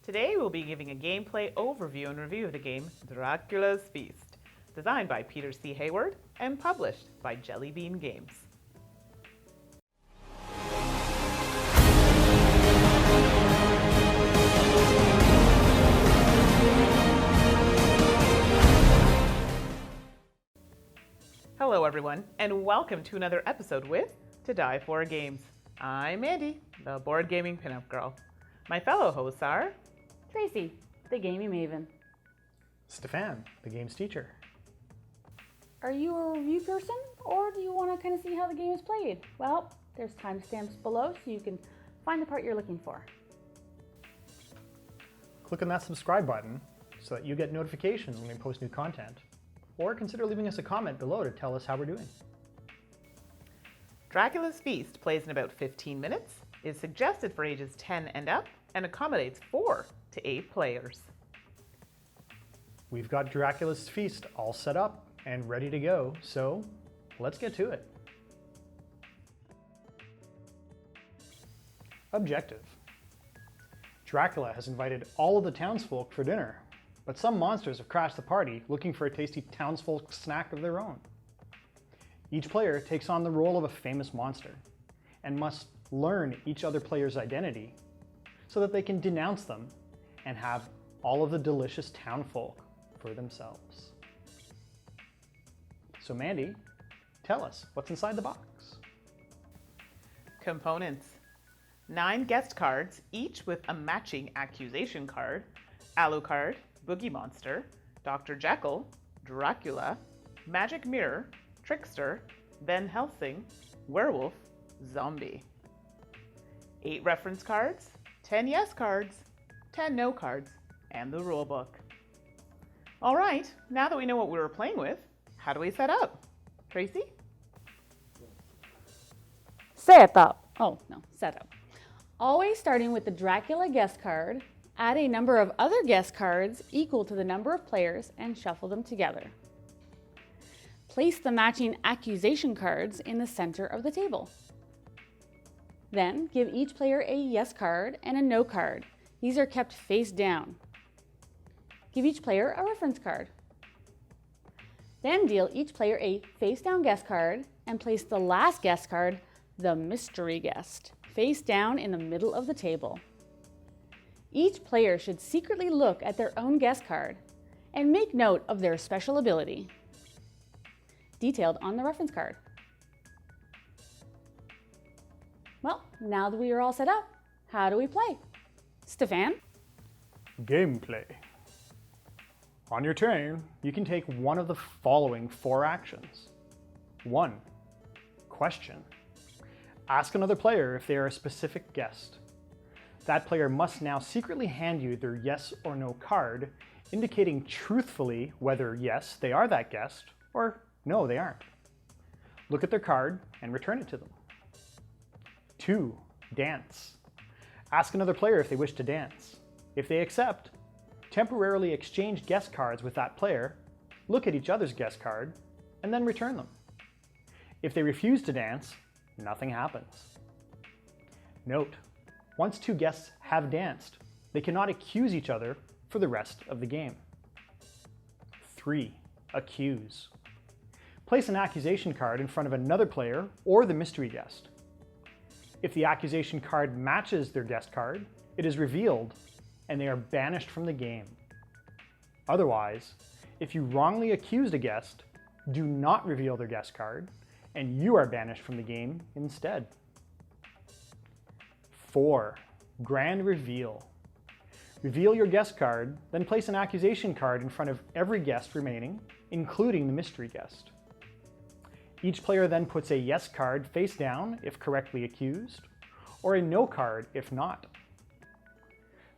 Today we'll be giving a gameplay overview and review of the game Dracula's Feast, designed by Peter C. Hayward and published by Jellybean Games. Hello everyone, and welcome to another episode with To Die For Games. I'm Mandi, the board gaming pinup girl. My fellow hosts are Tracy, the gaming maven. Stephane, the games teacher. Are you a review person, or do you want to kind of see how the game is played? Well, there's timestamps below so you can find the part you're looking for. Click on that subscribe button so that you get notifications when we post new content. Or consider leaving us a comment below to tell us how we're doing. Dracula's Feast plays in about 15 minutes, is suggested for ages 10 and up, and accommodates 4 to 8 players. We've got Dracula's Feast all set up and ready to go, so let's get to it. Objective. Dracula has invited all of the townsfolk for dinner, but some monsters have crashed the party looking for a tasty townsfolk snack of their own. Each player takes on the role of a famous monster and must learn each other player's identity so that they can denounce them and have all of the delicious townfolk for themselves. So Mandi, tell us what's inside the box. Components: 9 guest cards, each with a matching accusation card, Alucard, Boogie Monster, Dr. Jekyll, Dracula, Magic Mirror, Trickster, Van Helsing, Werewolf, Zombie. 8 reference cards, 10 yes cards, 10 no cards, and the rulebook. All right, now that we know what we were playing with, how do we set up? Tracy? Set up. Always starting with the Dracula guest card, add a number of other guest cards equal to the number of players and shuffle them together. Place the matching accusation cards in the center of the table. Then give each player a yes card and a no card. These are kept face down. Give each player a reference card. Then deal each player a face down guest card and place the last guest card, the mystery guest, face down in the middle of the table. Each player should secretly look at their own guest card and make note of their special ability, detailed on the reference card. Well, now that we are all set up, how do we play? Stephane? Gameplay. On your turn, you can take one of the following 4 actions. 1. Question. Ask another player if they are a specific guest. That player must now secretly hand you their yes or no card, indicating truthfully whether yes, they are that guest, or no, they aren't. Look at their card and return it to them. 2. Dance. Ask another player if they wish to dance. If they accept, temporarily exchange guest cards with that player, look at each other's guest card, and then return them. If they refuse to dance, nothing happens. Note, once 2 guests have danced, they cannot accuse each other for the rest of the game. 3. Accuse. Place an accusation card in front of another player or the mystery guest. If the accusation card matches their guest card, it is revealed and they are banished from the game. Otherwise, if you wrongly accused a guest, do not reveal their guest card and you are banished from the game instead. 4. Grand reveal. Reveal your guest card, then place an accusation card in front of every guest remaining, including the mystery guest. Each player then puts a yes card face down if correctly accused, or a no card if not.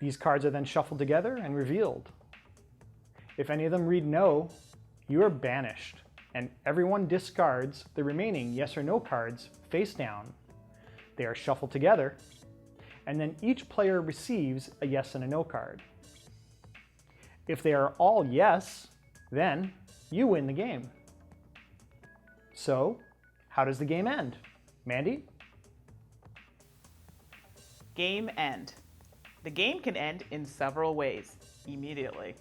These cards are then shuffled together and revealed. If any of them read no, you are banished, and everyone discards the remaining yes or no cards face down. They are shuffled together, and then each player receives a yes and a no card. If they are all yes, then you win the game. So, how does the game end? Mandi? Game end. The game can end in several ways, immediately.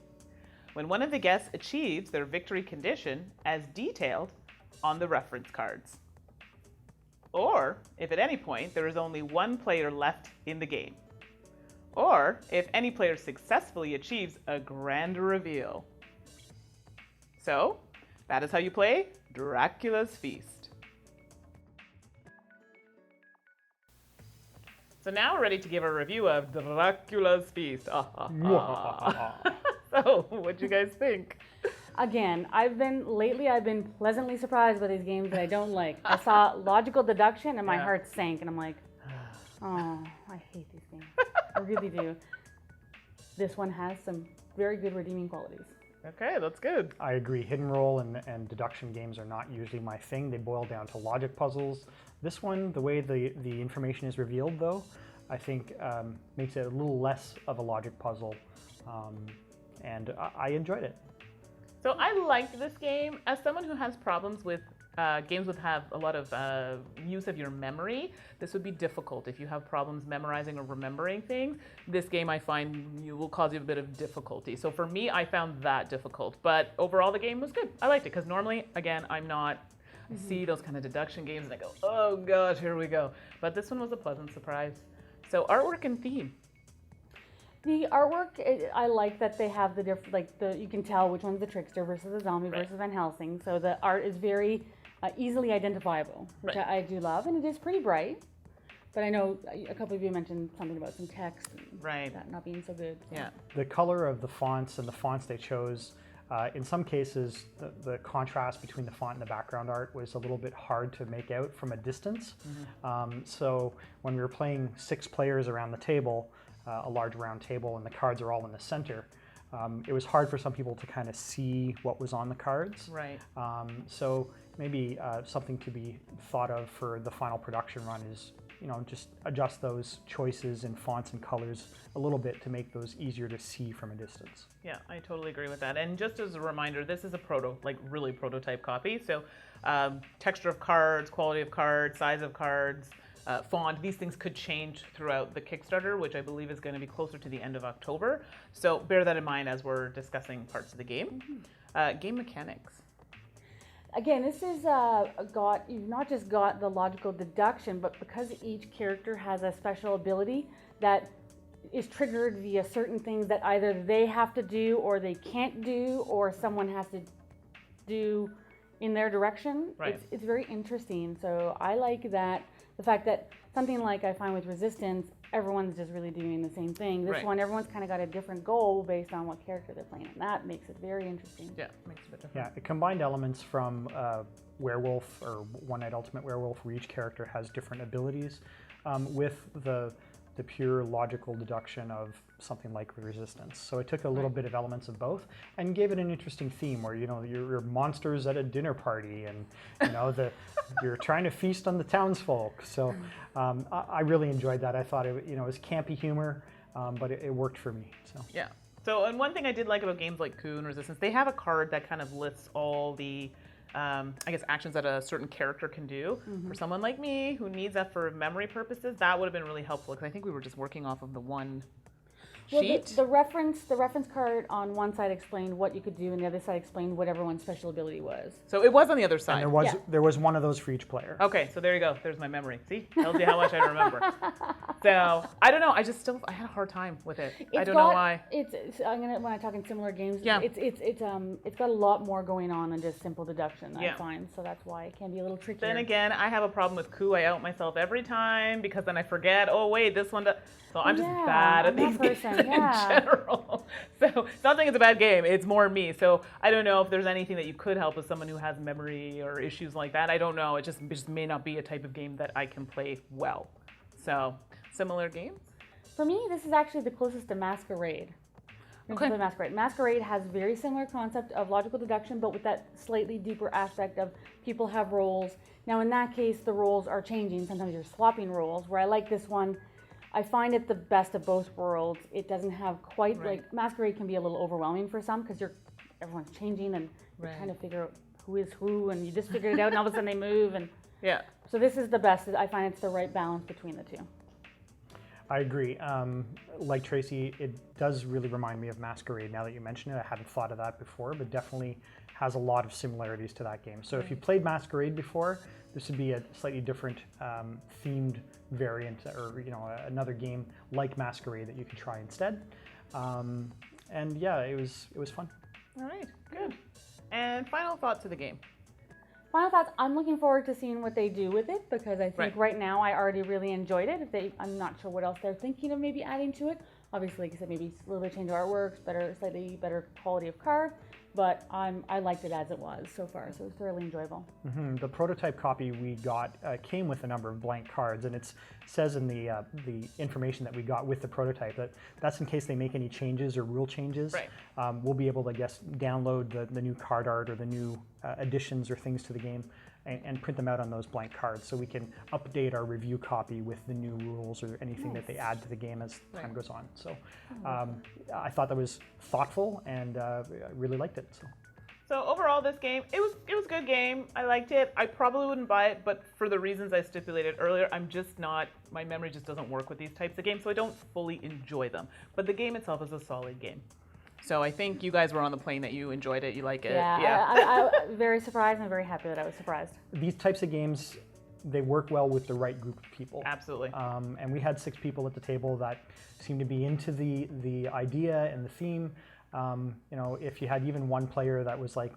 When one of the guests achieves their victory condition as detailed on the reference cards. Or if at any point there is only one player left in the game. Or if any player successfully achieves a grand reveal. So, that is how you play Dracula's Feast. So now we're ready to give a review of Dracula's Feast. So, what'd you guys think? Again, I've been pleasantly surprised by these games that I don't like. I saw logical deduction and my heart sank, and I'm like, oh, I hate these games. I really do. This one has some very good redeeming qualities. Okay, that's good. I agree. Hidden roll and deduction games are not usually my thing. They boil down to logic puzzles. This one, the way the information is revealed, though, I think makes it a little less of a logic puzzle, and I enjoyed it. So I liked this game. As someone who has problems with games that have a lot of use of your memory, this would be difficult. If you have problems memorizing or remembering things, this game I find will cause you a bit of difficulty. So for me, I found that difficult. But overall, the game was good. I liked it because normally, again, I see those kind of deduction games and I go, oh gosh, here we go. But this one was a pleasant surprise. So artwork and theme. The artwork, I like that they have the different, you can tell which one's the trickster versus the zombie versus Van Helsing. So the art is very easily identifiable, which I do love, and it is pretty bright. But I know a couple of you mentioned something about some text and that not being so good. So. Yeah. The color of the fonts and the fonts they chose, in some cases, the contrast between the font and the background art was a little bit hard to make out from a distance. So when we were playing 6 players around the table, a large round table, and the cards are all in the center, it was hard for some people to kind of see what was on the cards. Right. So maybe something to be thought of for the final production run is, just adjust those choices in fonts and colors a little bit to make those easier to see from a distance. Yeah, I totally agree with that. And just as a reminder, this is a really prototype copy. So texture of cards, quality of cards, size of cards, font, these things could change throughout the Kickstarter, which I believe is going to be closer to the end of October. So bear that in mind as we're discussing parts of the game. Game mechanics. Again, this is you've not just got the logical deduction, but because each character has a special ability that is triggered via certain things that either they have to do or they can't do or someone has to do in their direction. Right. It's very interesting. So I like that. The fact that something like I find with Resistance, everyone's just really doing the same thing. This one, everyone's kind of got a different goal based on what character they're playing, and that makes it very interesting. Yeah, makes it a bit different. Yeah, it combined elements from Werewolf or One Night Ultimate Werewolf, where each character has different abilities, with the pure logical deduction of something like Resistance. So it took a little bit of elements of both and gave it an interesting theme where, you're monsters at a dinner party and, you're trying to feast on the townsfolk. So I really enjoyed that. I thought it was campy humor, but it worked for me. So yeah. So, and one thing I did like about games like Coup and Resistance, they have a card that kind of lists all the actions that a certain character can do. For someone like me who needs that for memory purposes, that would have been really helpful because I think we were just working off of the one sheet. The reference card on one side explained what you could do, and the other side explained what everyone's special ability was. So it was on the other side. And there was one of those for each player. Okay, so there you go. There's my memory. See, tells you how much I remember. So I don't know. I had a hard time with it. I don't know why. When I talk in similar games, Yeah. it's got a lot more going on than just simple deduction. I find, so that's why it can be a little trickier. Then again, I have a problem with Coup. I out myself every time because then I forget. Oh wait, this one does. So I'm just bad at these games in general. So it's not saying it's a bad game. It's more me. So I don't know if there's anything that you could help with someone who has memory or issues like that. I don't know. It just may not be a type of game that I can play well. So similar games. For me, this is actually the closest to Masquerade. Okay. Masquerade has very similar concept of logical deduction, but with that slightly deeper aspect of people have roles. Now in that case, the roles are changing. Sometimes you're swapping roles, where I like this one. I find it the best of both worlds. It doesn't have quite like Masquerade can be a little overwhelming for some because everyone's changing and you're trying to figure out who is who, and you just figured it out and all of a sudden they move, and so this is the best. I find it's the right balance between the two. I agree. Like Tracy, it does really remind me of Masquerade now that you mention it. I hadn't thought of that before, but definitely has a lot of similarities to that game. So if you played Masquerade before, this would be a slightly different themed variant, or another game like Masquerade that you could try instead. And yeah, it was fun. All right, good. And final thoughts of the game. Final thoughts, I'm looking forward to seeing what they do with it, because I think right now I already really enjoyed it. I'm not sure what else they're thinking of maybe adding to it. Obviously, like I said, maybe a little bit change of artwork, slightly better quality of card, but I liked it as it was so far, so it was thoroughly enjoyable. The prototype copy we got came with a number of blank cards, and it says in the information that we got with the prototype that that's in case they make any changes or rule changes. Right. We'll be able to, I guess, download the new card art or the new additions or things to the game and print them out on those blank cards, so we can update our review copy with the new rules or anything that they add to the game as time goes on. So I thought that was thoughtful, and I really liked it. So overall, this game, it was a good game. I liked it. I probably wouldn't buy it, but for the reasons I stipulated earlier, my memory just doesn't work with these types of games, so I don't fully enjoy them. But the game itself is a solid game. So I think you guys were on the plane that you enjoyed it, you like it. Yeah. I very surprised and very happy that I was surprised. These types of games, they work well with the right group of people. Absolutely. And we had 6 people at the table that seemed to be into the idea and the theme. If you had even one player that was like,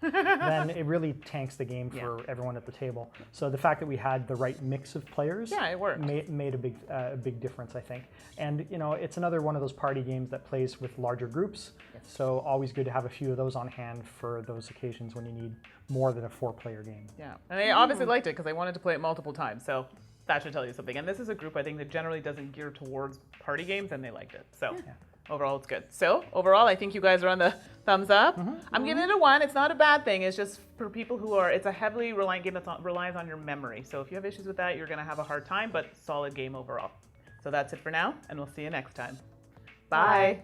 then it really tanks the game for everyone at the table. So the fact that we had the right mix of players, it worked. made a big difference, I think. And it's another one of those party games that plays with larger groups. Yes. So always good to have a few of those on hand for those occasions when you need more than a 4-player game. Yeah, and they obviously liked it because they wanted to play it multiple times. So that should tell you something. And this is a group I think that generally doesn't gear towards party games, and they liked it. So. Yeah. Overall, it's good. So, overall, I think you guys are on the thumbs up. I'm giving it a 1. It's not a bad thing. It's just for people it's a heavily reliant game that relies on your memory. So if you have issues with that, you're going to have a hard time, but solid game overall. So that's it for now, and we'll see you next time. Bye.